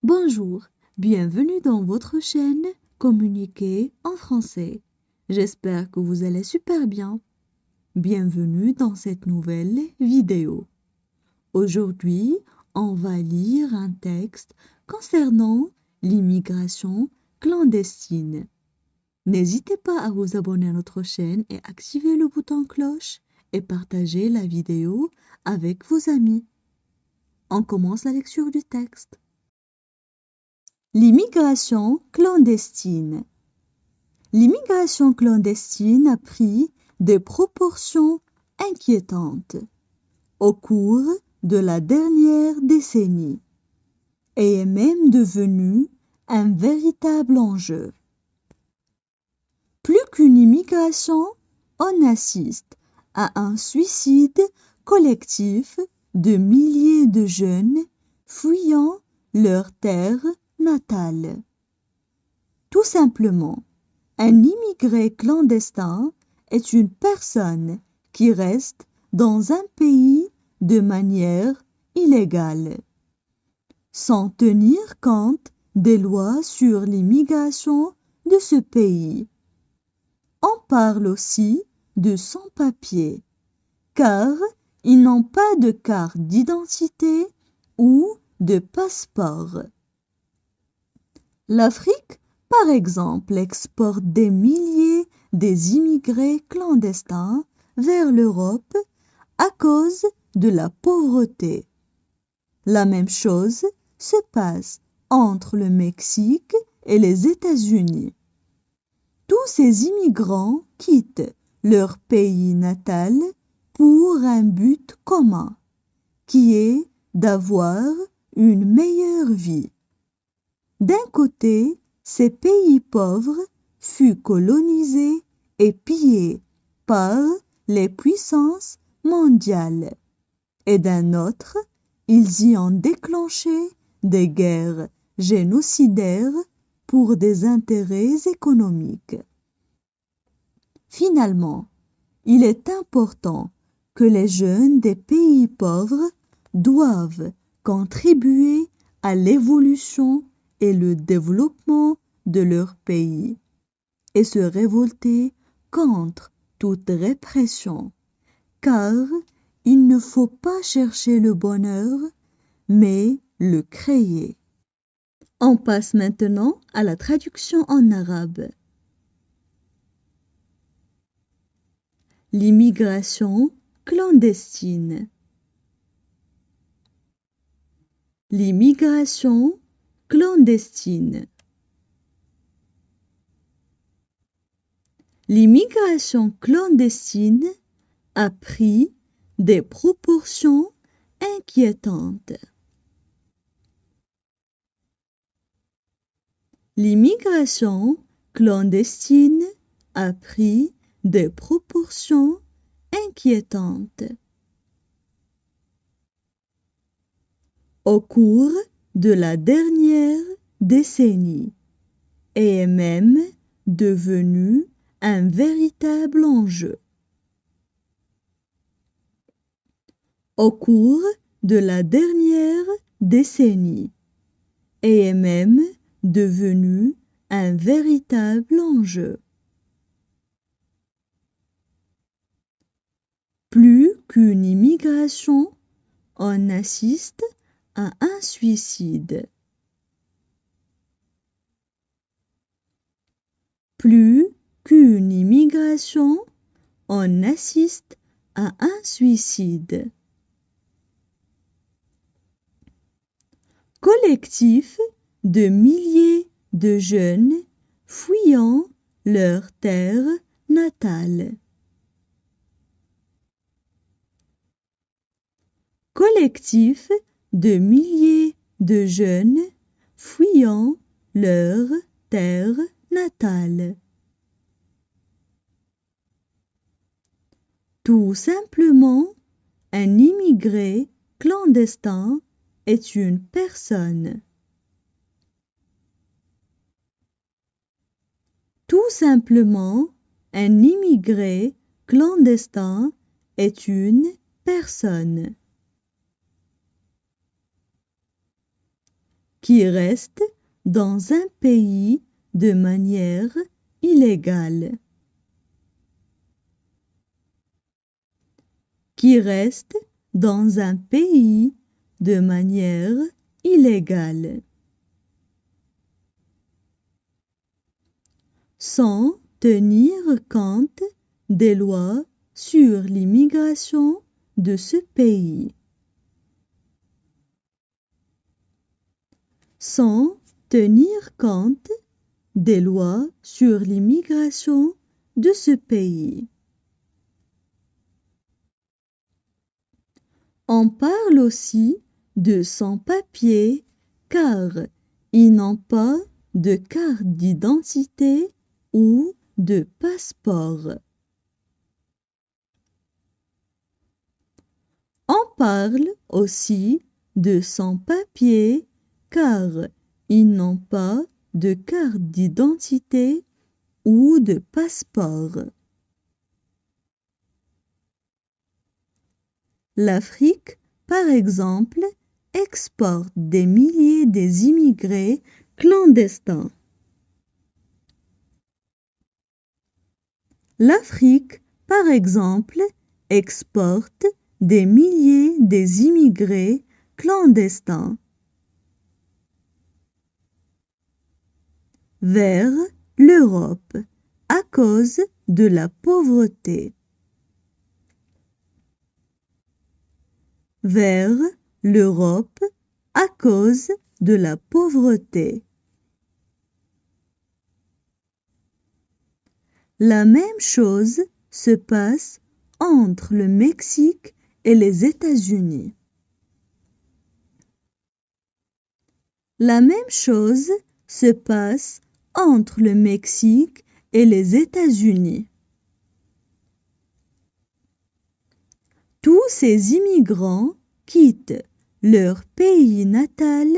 Bonjour, bienvenue dans votre chaîne Communiquer en français. J'espère que vous allez super bien. Bienvenue dans cette nouvelle vidéo. Aujourd'hui, on va lire un texte concernant l'immigration clandestine. N'hésitez pas à vous abonner à notre chaîne et activer le bouton cloche et partager la vidéo avec vos amis. On commence la lecture du texte. L'immigration clandestine. L'immigration clandestine a pris des proportions inquiétantes au cours de la dernière décennie et est même devenue un véritable enjeu. Plus qu'une immigration, on assiste à un suicide collectif de milliers de jeunes fuyant leur terre natale. Tout simplement, un immigré clandestin est une personne qui reste dans un pays de manière illégale, sans tenir compte des lois sur l'immigration de ce pays. On parle aussi de sans-papiers, car ils n'ont pas de carte d'identité ou de passeport. L'Afrique, par exemple, exporte des milliers d'immigrés clandestins vers l'Europe à cause de la pauvreté. La même chose se passe entre le Mexique et les États-Unis. Tous ces immigrants quittent leur pays natal pour un but commun, qui est d'avoir une meilleure vie. D'un côté, ces pays pauvres furent colonisés et pillés par les puissances mondiales, et d'un autre, ils y ont déclenché des guerres génocidaires pour des intérêts économiques. Finalement, il est important que les jeunes des pays pauvres doivent contribuer à l'évolution et le développement de leur pays et se révolter contre toute répression, car il ne faut pas chercher le bonheur, mais le créer. On passe maintenant à la traduction en arabe. L'immigration clandestine. L'immigration clandestine. L'immigration clandestine a pris des proportions inquiétantes. L'immigration clandestine a pris des proportions inquiétantes. Au cours de la dernière décennie et est même devenu un véritable enjeu. Au cours de la dernière décennie et est même devenu un véritable enjeu. Plus qu'une immigration, on assiste à un suicide. Plus qu'une immigration, on assiste à un suicide. Collectif de milliers de jeunes fuyant leur terre natale. Collectif de milliers de jeunes fuyant leur terre natale. Tout simplement, un immigré clandestin est une personne. Tout simplement, un immigré clandestin est une personne. qui reste dans un pays de manière illégale. Qui reste dans un pays de manière illégale. Sans tenir compte des lois sur l'immigration de ce pays. Sans tenir compte des lois sur l'immigration de ce pays. On parle aussi de sans-papiers car ils n'ont pas de carte d'identité ou de passeport. On parle aussi de sans-papiers car ils n'ont pas de carte d'identité ou de passeport. L'Afrique, par exemple, exporte des milliers d'immigrés clandestins. L'Afrique, par exemple, exporte des milliers d'immigrés clandestins vers l'Europe à cause de la pauvreté. Vers l'Europe à cause de la pauvreté. La même chose se passe entre le Mexique et les États-Unis. La même chose se passe entre le Mexique et les États-Unis. Tous ces immigrants quittent leur pays natal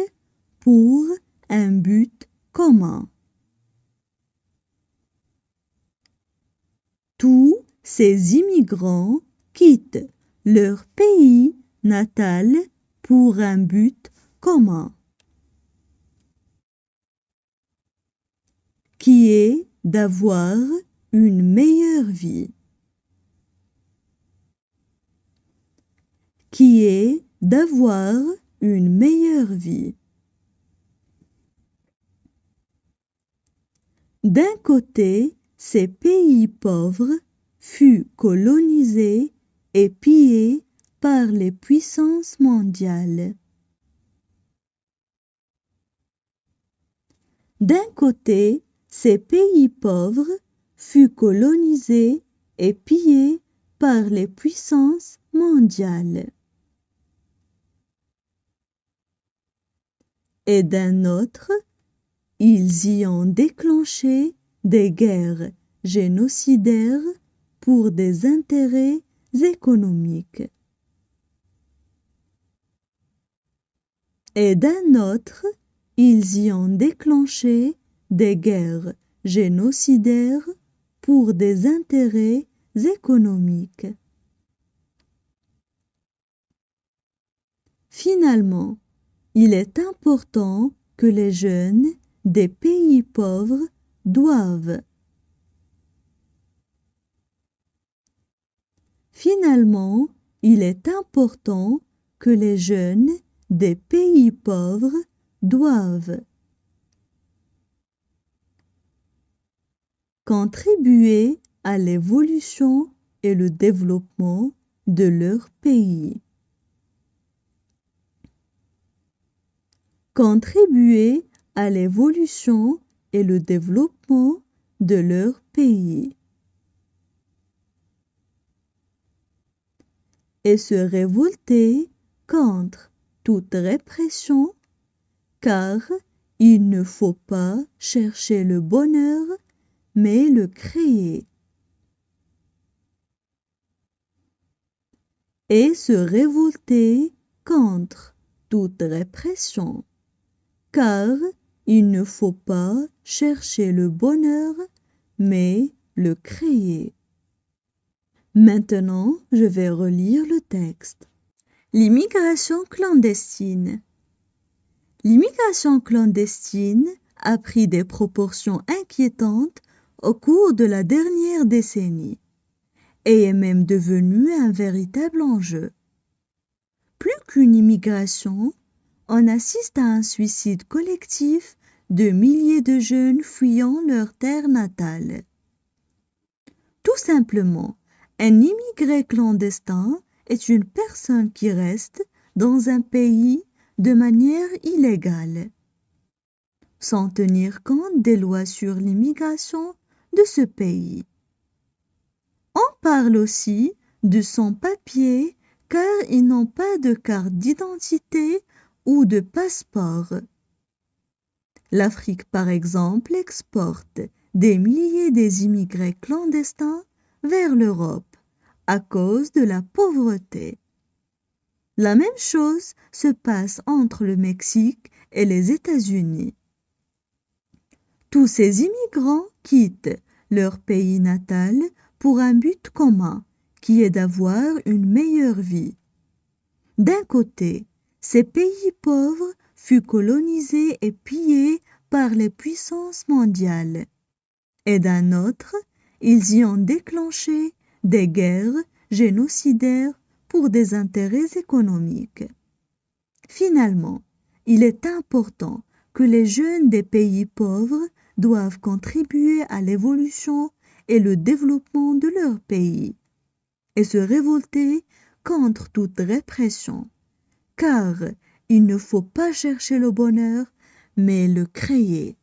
pour un but commun. Tous ces immigrants quittent leur pays natal pour un but commun, qui est d'avoir une meilleure vie. Qui est d'avoir une meilleure vie. D'un côté, ces pays pauvres furent colonisés et pillés par les puissances mondiales. D'un côté, ces pays pauvres furent colonisés et pillés par les puissances mondiales. Et d'un autre, ils y ont déclenché des guerres génocidaires pour des intérêts économiques. Et d'un autre, ils y ont déclenché des guerres génocidaires pour des intérêts économiques. Finalement, il est important que les jeunes des pays pauvres doivent. Finalement, il est important que les jeunes des pays pauvres doivent contribuer à l'évolution et le développement de leur pays. Contribuer à l'évolution et le développement de leur pays. Et se révolter contre toute répression, car il ne faut pas chercher le bonheur, mais le créer. Et se révolter contre toute répression, car il ne faut pas chercher le bonheur, mais le créer. Maintenant, je vais relire le texte. L'immigration clandestine. L'immigration clandestine a pris des proportions inquiétantes au cours de la dernière décennie et est même devenue un véritable enjeu. Plus qu'une immigration, on assiste à un suicide collectif de milliers de jeunes fuyant leur terre natale. Tout simplement, un immigré clandestin est une personne qui reste dans un pays de manière illégale, sans tenir compte des lois sur l'immigration de ce pays. On parle aussi de sans-papiers car ils n'ont pas de carte d'identité ou de passeport. L'Afrique, par exemple, exporte des milliers d'immigrés clandestins vers l'Europe à cause de la pauvreté. La même chose se passe entre le Mexique et les États-Unis. Tous ces immigrants quittent leur pays natal pour un but commun, qui est d'avoir une meilleure vie. D'un côté, ces pays pauvres furent colonisés et pillés par les puissances mondiales. Et d'un autre, ils y ont déclenché des guerres génocidaires pour des intérêts économiques. Finalement, il est important que les jeunes des pays pauvres doivent contribuer à l'évolution et le développement de leur pays et se révolter contre toute répression, car il ne faut pas chercher le bonheur, mais le créer.